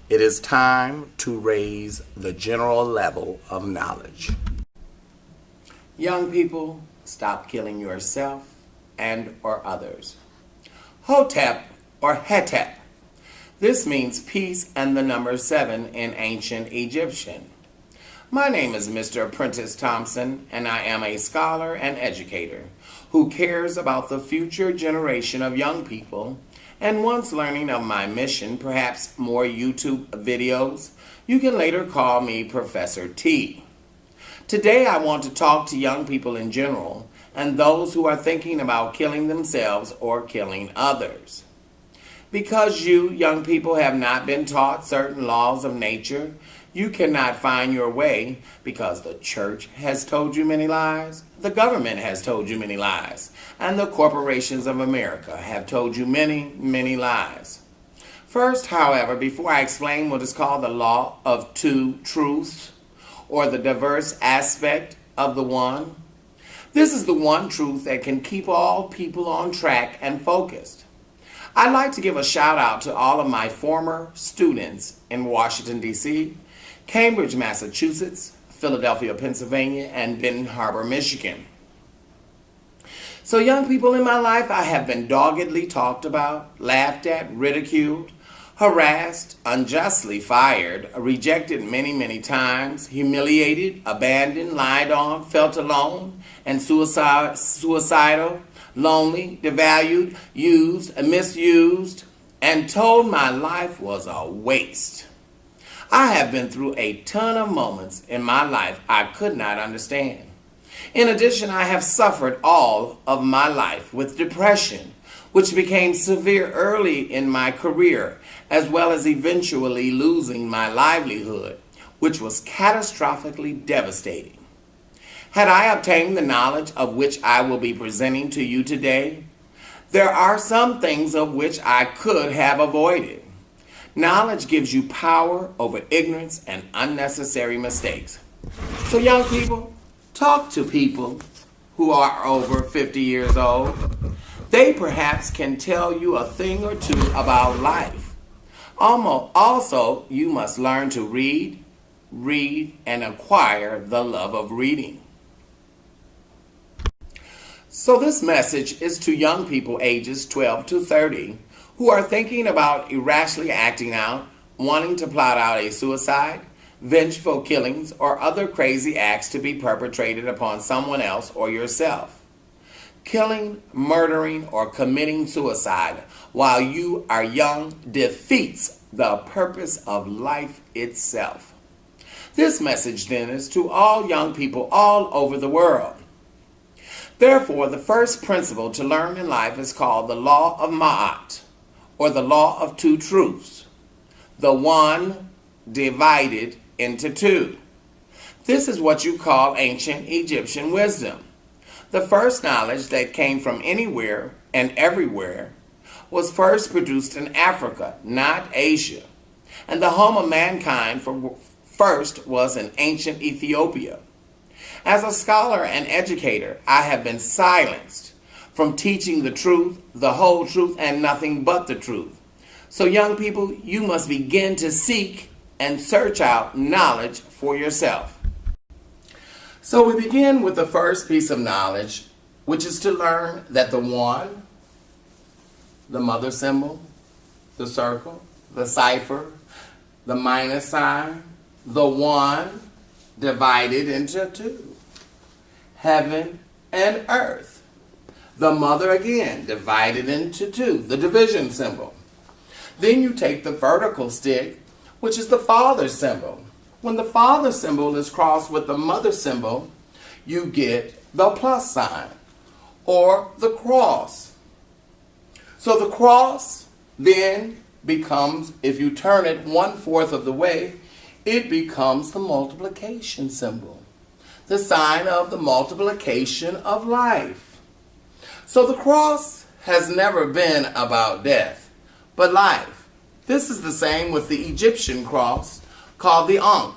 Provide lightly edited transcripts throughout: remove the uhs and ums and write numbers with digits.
It is time to raise the general level of knowledge. Young people, stop killing yourself and or others. Hotep or Hetep. This means peace and the number 7 in ancient Egyptian. My name is Mr. Apprentice Thompson, and I am a scholar and educator who cares about the future generation of young people. And once learning of my mission, perhaps more YouTube videos, you can later call me Professor T. Today I want to talk to young people in general and those who are thinking about killing themselves or killing others. Because you, young people, have not been taught certain laws of nature, you cannot find your way because the church has told you many lies, the government has told you many lies, and the corporations of America have told you many, many lies. First, however, before I explain what is called the law of two truths, or the diverse aspect of the one, this is the one truth that can keep all people on track and focused. I'd like to give a shout out to all of my former students in Washington, D.C., Cambridge, Massachusetts, Philadelphia, Pennsylvania, and Benton Harbor, Michigan. So young people in my life, I have been doggedly talked about, laughed at, ridiculed, harassed, unjustly fired, rejected many, many times, humiliated, abandoned, lied on, felt alone, and suicidal, lonely, devalued, used, misused, and told my life was a waste. I have been through a ton of moments in my life I could not understand. In addition, I have suffered all of my life with depression, which became severe early in my career, as well as eventually losing my livelihood, which was catastrophically devastating. Had I obtained the knowledge of which I will be presenting to you today, there are some things of which I could have avoided. Knowledge gives you power over ignorance and unnecessary mistakes. So young people, talk to people who are over 50 years old. They perhaps can tell you a thing or two about life. Also, you must learn to read, and acquire the love of reading. So this message is to young people ages 12 to 30 who are thinking about irrationally acting out, wanting to plot out a suicide, vengeful killings, or other crazy acts to be perpetrated upon someone else or yourself. Killing, murdering, or committing suicide while you are young defeats the purpose of life itself. This message then is to all young people all over the world. Therefore, the first principle to learn in life is called the law of Mvmnt, or the law of two truths, the one divided into two. This is what you call ancient Egyptian wisdom. The first knowledge that came from anywhere and everywhere was first produced in Africa, not Asia. And the home of mankind first was in ancient Ethiopia. As a scholar and educator, I have been silenced from teaching the truth, the whole truth, and nothing but the truth. So young people, you must begin to seek and search out knowledge for yourself. So we begin with the first piece of knowledge, which is to learn that the one, the mother symbol, the circle, the cipher, the minus sign, the one divided into two, heaven and earth. The mother again divided into two, the division symbol. Then you take the vertical stick, which is the father symbol. When the father symbol is crossed with the mother symbol, you get the plus sign or the cross. So the cross then becomes, if you turn it 1/4 of the way, it becomes the multiplication symbol, the sign of the multiplication of life. So the cross has never been about death, but life. This is the same with the Egyptian cross called the Ankh,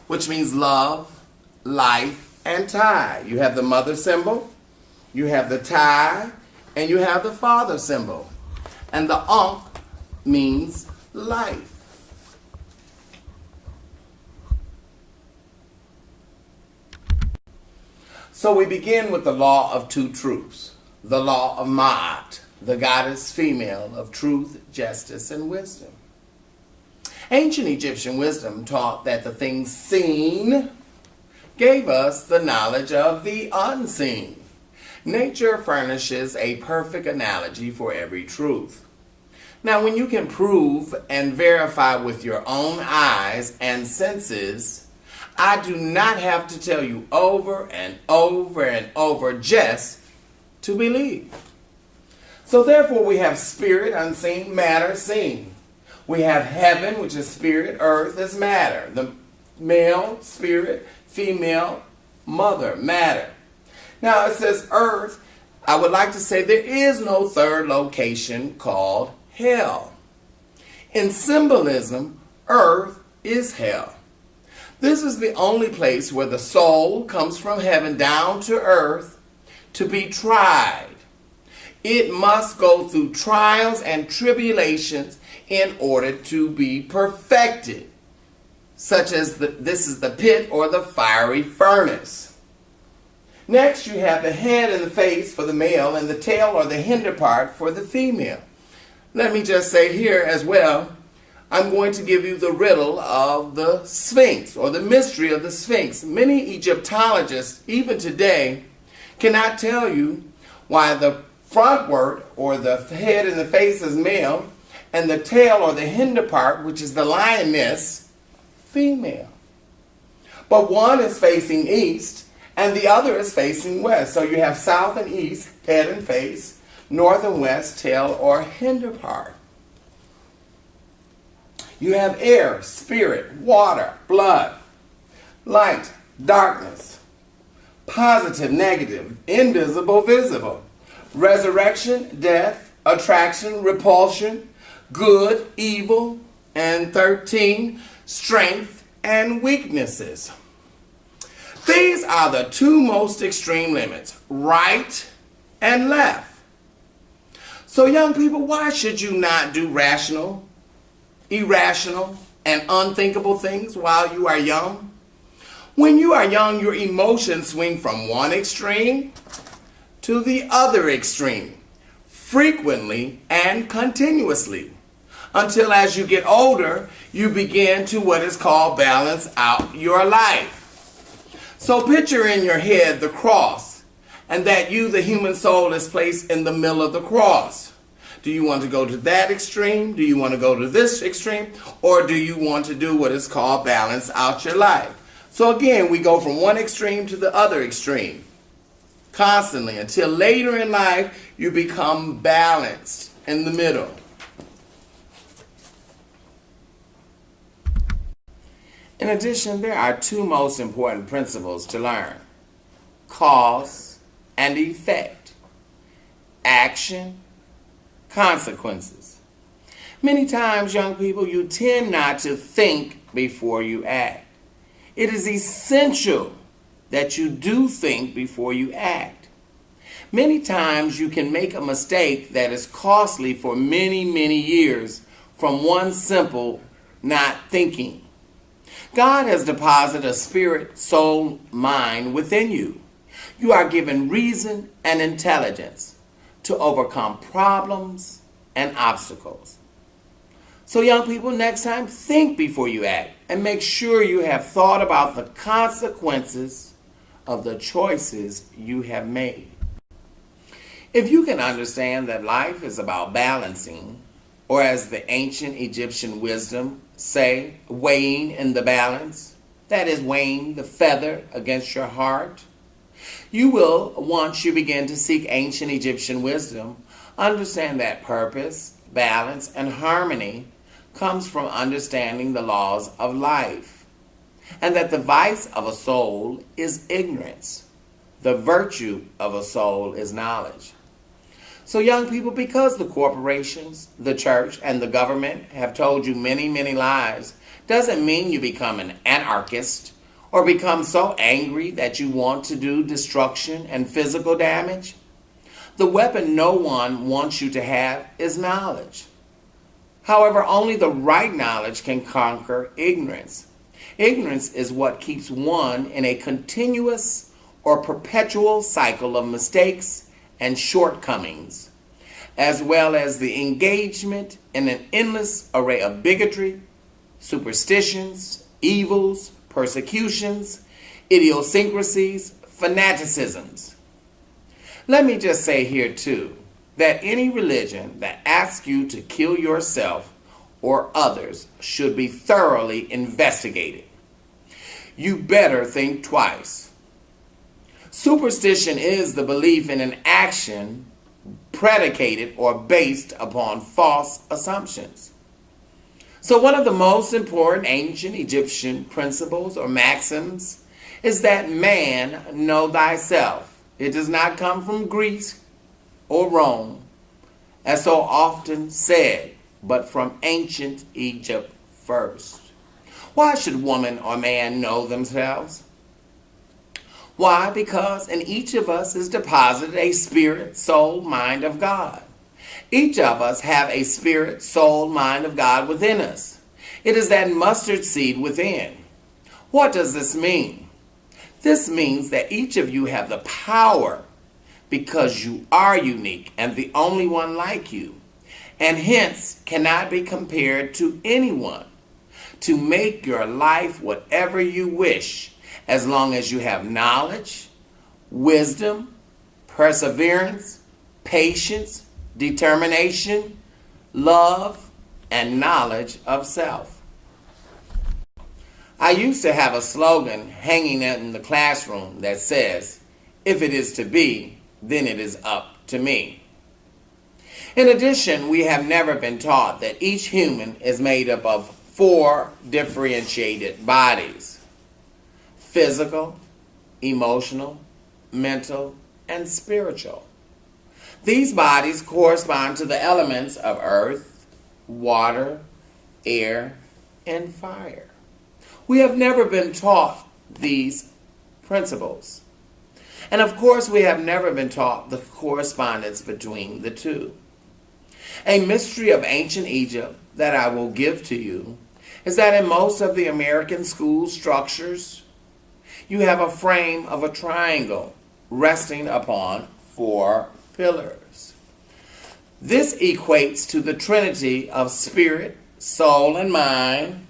which means love, life, and tie. You have the mother symbol, you have the tie, and you have the father symbol. And the Ankh means life. So we begin with the law of two truths, the law of Ma'at, the goddess female of truth, justice, and wisdom. Ancient Egyptian wisdom taught that the things seen gave us the knowledge of the unseen. Nature furnishes a perfect analogy for every truth. Now, when you can prove and verify with your own eyes and senses, I do not have to tell you over and over and over just to believe. So therefore we have spirit, unseen, matter, seen. We have heaven, which is spirit, earth is matter. The male, spirit, female, mother, matter. Now it says earth. I would like to say there is no third location called hell. In symbolism, earth is hell. This is the only place where the soul comes from heaven down to earth to be tried. It must go through trials and tribulations in order to be perfected, such as this is the pit or the fiery furnace. Next, you have the head and the face for the male and the tail or the hinder part for the female. Let me just say here as well, I'm going to give you the riddle of the Sphinx or the mystery of the Sphinx. Many Egyptologists, even today, cannot tell you why the frontward or the head and the face is male and the tail or the hinder part, which is the lioness, female. But one is facing east and the other is facing west. So you have south and east, head and face, north and west, tail or hinder part. You have air, spirit, water, blood, light, darkness, positive, negative, invisible, visible, resurrection, death, attraction, repulsion, good, evil, and 13, strength and weaknesses. These are the two most extreme limits, right and left. So young people, why should you not do rational, irrational, and unthinkable things while you are young? When you are young, your emotions swing from one extreme to the other extreme, frequently and continuously, until as you get older, you begin to what is called balance out your life. So picture in your head the cross, and that you, the human soul, is placed in the middle of the cross. Do you want to go to that extreme? Do you want to go to this extreme? Or do you want to do what is called balance out your life? So again, we go from one extreme to the other extreme constantly until later in life you become balanced in the middle. In addition, there are two most important principles to learn: cause and effect, action, consequences. Many times, young people, you tend not to think before you act. It is essential that you do think before you act. Many times you can make a mistake that is costly for many, many years from one simple not thinking. God has deposited a spirit, soul, mind within you. You are given reason and intelligence to overcome problems and obstacles. So young people, next time, think before you act and make sure you have thought about the consequences of the choices you have made. If you can understand that life is about balancing, or as the ancient Egyptian wisdom say, weighing in the balance, that is weighing the feather against your heart, you will, once you begin to seek ancient Egyptian wisdom, understand that purpose, balance, and harmony comes from understanding the laws of life, and that the vice of a soul is ignorance. The virtue of a soul is knowledge. So young people, because the corporations, the church, and the government have told you many, many lies, doesn't mean you become an anarchist or become so angry that you want to do destruction and physical damage. The weapon no one wants you to have is knowledge. However, only the right knowledge can conquer ignorance. Ignorance is what keeps one in a continuous or perpetual cycle of mistakes and shortcomings, as well as the engagement in an endless array of bigotry, superstitions, evils, persecutions, idiosyncrasies, fanaticisms. Let me just say here too, that any religion that asks you to kill yourself or others should be thoroughly investigated. You better think twice. Superstition is the belief in an action predicated or based upon false assumptions. So one of the most important ancient Egyptian principles or maxims is that man know thyself. It does not come from Greece or Rome, as so often said, but from ancient Egypt first. Why should woman or man know themselves? Why? Because in each of us is deposited a spirit, soul, mind of God. Each of us have a spirit, soul, mind of God within us. It is that mustard seed within. What does this mean? This means that each of you have the power, because you are unique and the only one like you, and hence cannot be compared to anyone, to make your life whatever you wish, as long as you have knowledge, wisdom, perseverance, patience, determination, love, and knowledge of self. I used to have a slogan hanging in the classroom that says, "If it is to be, then it is up to me." In addition, we have never been taught that each human is made up of 4 differentiated bodies: physical, emotional, mental, and spiritual. These bodies correspond to the elements of earth, water, air, and fire. We have never been taught these principles. And of course, we have never been taught the correspondence between the two. A mystery of ancient Egypt that I will give to you is that in most of the American school structures, you have a frame of a triangle resting upon 4 pillars. This equates to the trinity of spirit, soul, and mind,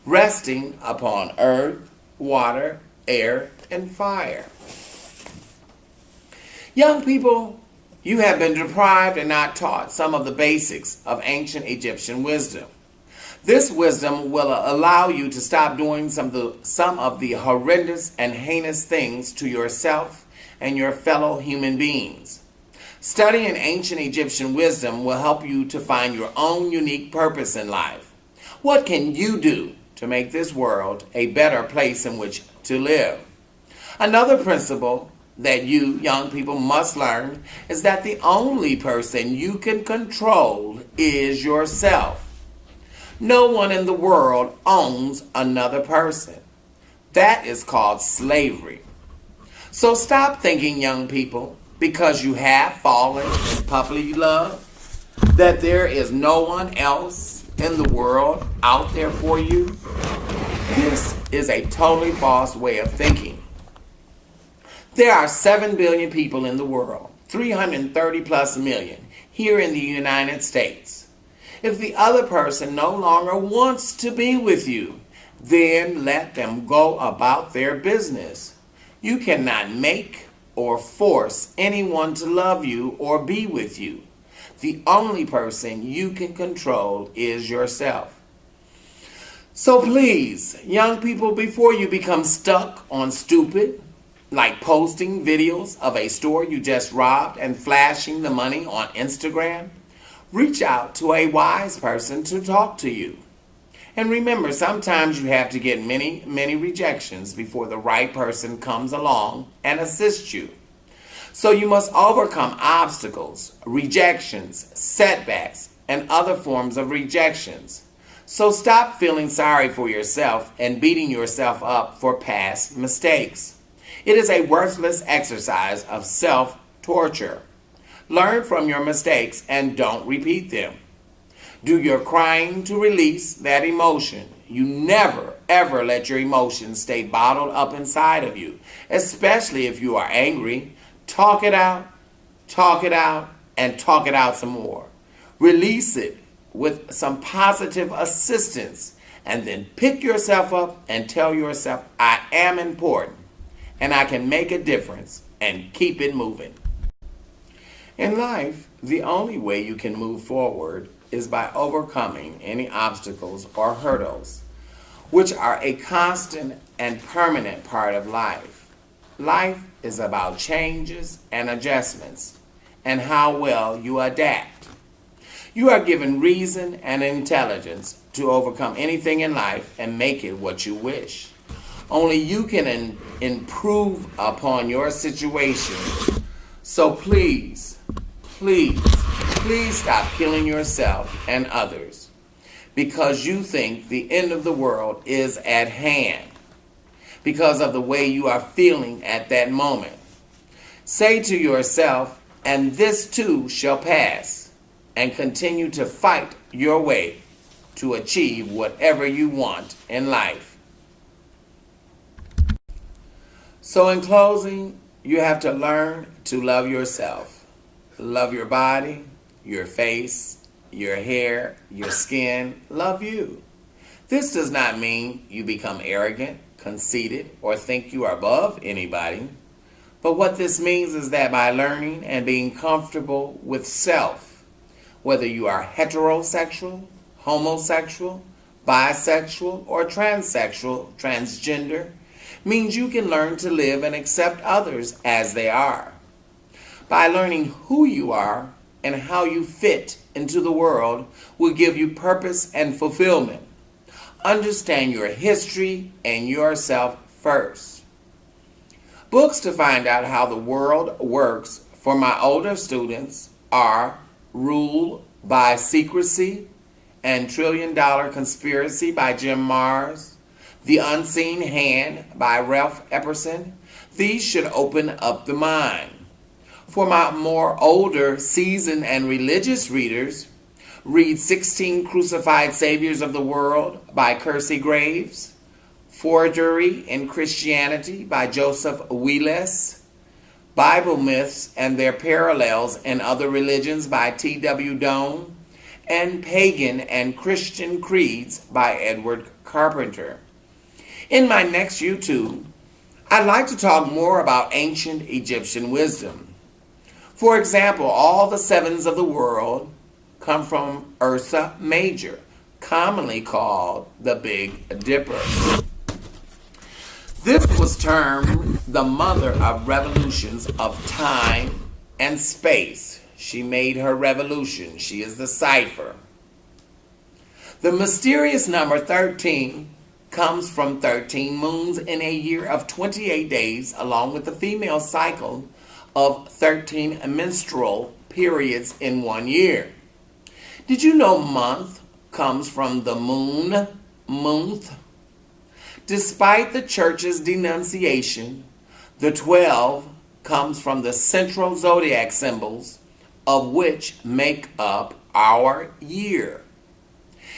resting upon earth, water, air, and fire. Young people, you have been deprived and not taught some of the basics of ancient Egyptian wisdom. This wisdom will allow you to stop doing some of the horrendous and heinous things to yourself and your fellow human beings. Studying ancient Egyptian wisdom will help you to find your own unique purpose in life. What can you do to make this world a better place in which to live? Another principle that you young people must learn is that the only person you can control is yourself. No one in the world owns another person. That is called slavery. So stop thinking, young people, because you have fallen in puppy love, that there is no one else in the world out there for you. This is a totally false way of thinking. There are 7 billion people in the world, 330 plus million here in the United States. If the other person no longer wants to be with you, then let them go about their business. You cannot make or force anyone to love you or be with you. The only person you can control is yourself. So please, young people, before you become stuck on stupid, like posting videos of a store you just robbed and flashing the money on Instagram, reach out to a wise person to talk to you. And remember, sometimes you have to get many, many rejections before the right person comes along and assists you. So you must overcome obstacles, rejections, setbacks, and other forms of rejections. So stop feeling sorry for yourself and beating yourself up for past mistakes. It is a worthless exercise of self-torture. Learn from your mistakes and don't repeat them. Do your crying to release that emotion. You never, ever let your emotions stay bottled up inside of you, especially if you are angry. Talk it out, and talk it out some more. Release it with some positive assistance, and then pick yourself up and tell yourself, I am important, and I can make a difference, and keep it moving. In life, the only way you can move forward is by overcoming any obstacles or hurdles, which are a constant and permanent part of life. Life is about changes and adjustments and how well you adapt. You are given reason and intelligence to overcome anything in life and make it what you wish. Only you can improve upon your situation. So please stop killing yourself and others because you think the end of the world is at hand because of the way you are feeling at that moment. Say to yourself, and this too shall pass, and continue to fight your way to achieve whatever you want in life. So in closing, you have to learn to love yourself. Love your body, your face, your hair, your skin. Love you. This does not mean you become arrogant, conceited, or think you are above anybody. But what this means is that by learning and being comfortable with self, whether you are heterosexual, homosexual, bisexual, or transsexual, transgender, means you can learn to live and accept others as they are. By learning who you are and how you fit into the world will give you purpose and fulfillment. Understand your history and yourself first. Books to find out how the world works for my older students are Rule by Secrecy and $1 Trillion Conspiracy by Jim Marrs, The Unseen Hand by Ralph Epperson. These should open up the mind. For my more older, seasoned, and religious readers, read 16 Crucified Saviors of the World by Kersey Graves, Forgery in Christianity by Joseph Wheeless, Bible Myths and Their Parallels in Other Religions by T.W. Doane, and Pagan and Christian Creeds by Edward Carpenter. In my next YouTube, I'd like to talk more about ancient Egyptian wisdom. For example, all the sevens of the world come from Ursa Major, commonly called the Big Dipper. This was termed the mother of revolutions of time and space. She made her revolution. She is the cipher. The mysterious number 13 comes from 13 moons in a year of 28 days, along with the female cycle of 13 menstrual periods in 1 year. Did you know month comes from the moon, month? Despite the church's denunciation, the 12 comes from the central zodiac symbols, of which make up our year.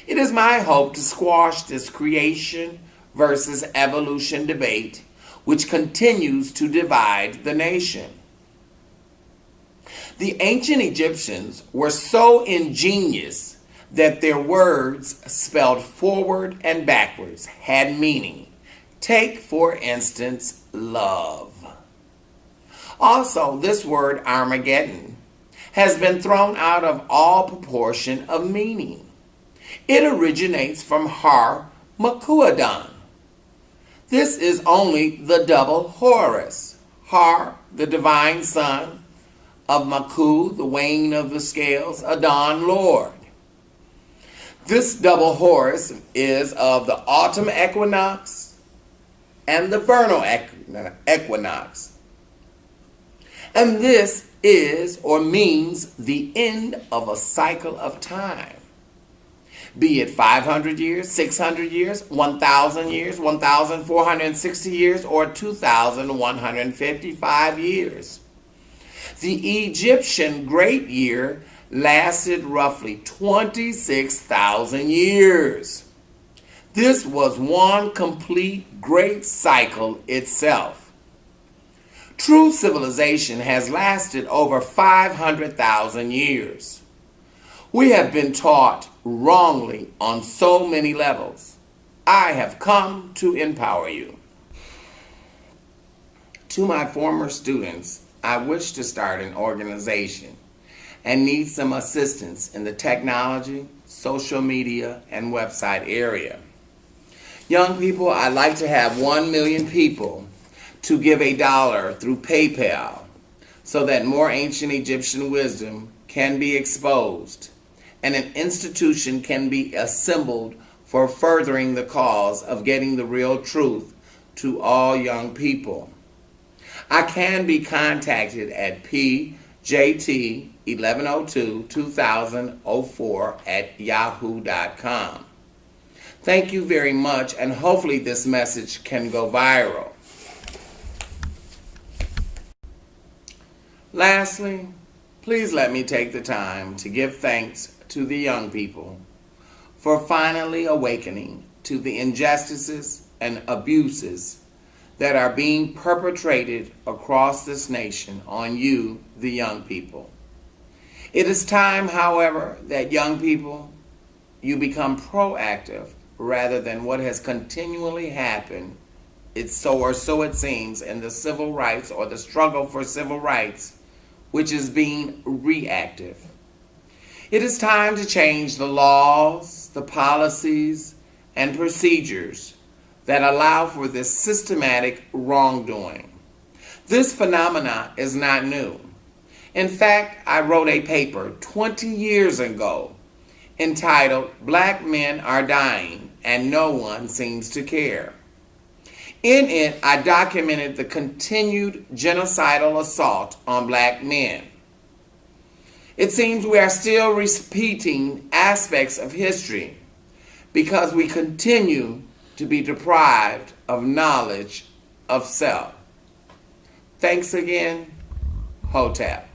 It is my hope to squash this creation versus evolution debate, which continues to divide the nation. The ancient Egyptians were so ingenious that their words spelled forward and backwards had meaning. Take, for instance, love. Also, this word Armageddon has been thrown out of all proportion of meaning. It originates from Har Makuadon. This is only the double Horus. Har, the divine son of Maku, the weighing of the scales, Adon, Lord. This double Horus is of the autumn equinox and the vernal equinox. And this is or means the end of a cycle of time. Be it 500 years, 600 years, 1,000 years, 1,460 years, or 2,155 years. The Egyptian Great Year lasted roughly 26,000 years. This was one complete great cycle itself. True civilization has lasted over 500,000 years. We have been taught wrongly on so many levels. I have come to empower you. To my former students, I wish to start an organization and need some assistance in the technology, social media, and website area. Young people, I'd like to have 1 million people to give $1 through PayPal so that more ancient Egyptian wisdom can be exposed and an institution can be assembled for furthering the cause of getting the real truth to all young people. I can be contacted at pjt1102-2004@yahoo.com. Thank you very much, and hopefully this message can go viral. Lastly, please let me take the time to give thanks to the young people for finally awakening to the injustices and abuses that are being perpetrated across this nation on you, the young people. It is time, however, that young people, you become proactive rather than what has continually happened, so it seems, in the civil rights or the struggle for civil rights, which is being reactive. It is time to change the laws, the policies, and procedures that allow for this systematic wrongdoing. This phenomena is not new. In fact, I wrote a paper 20 years ago entitled "Black Men Are Dying and No One Seems to Care." In it, I documented the continued genocidal assault on black men. It seems we are still repeating aspects of history because we continue to be deprived of knowledge of self. Thanks again, Hotep.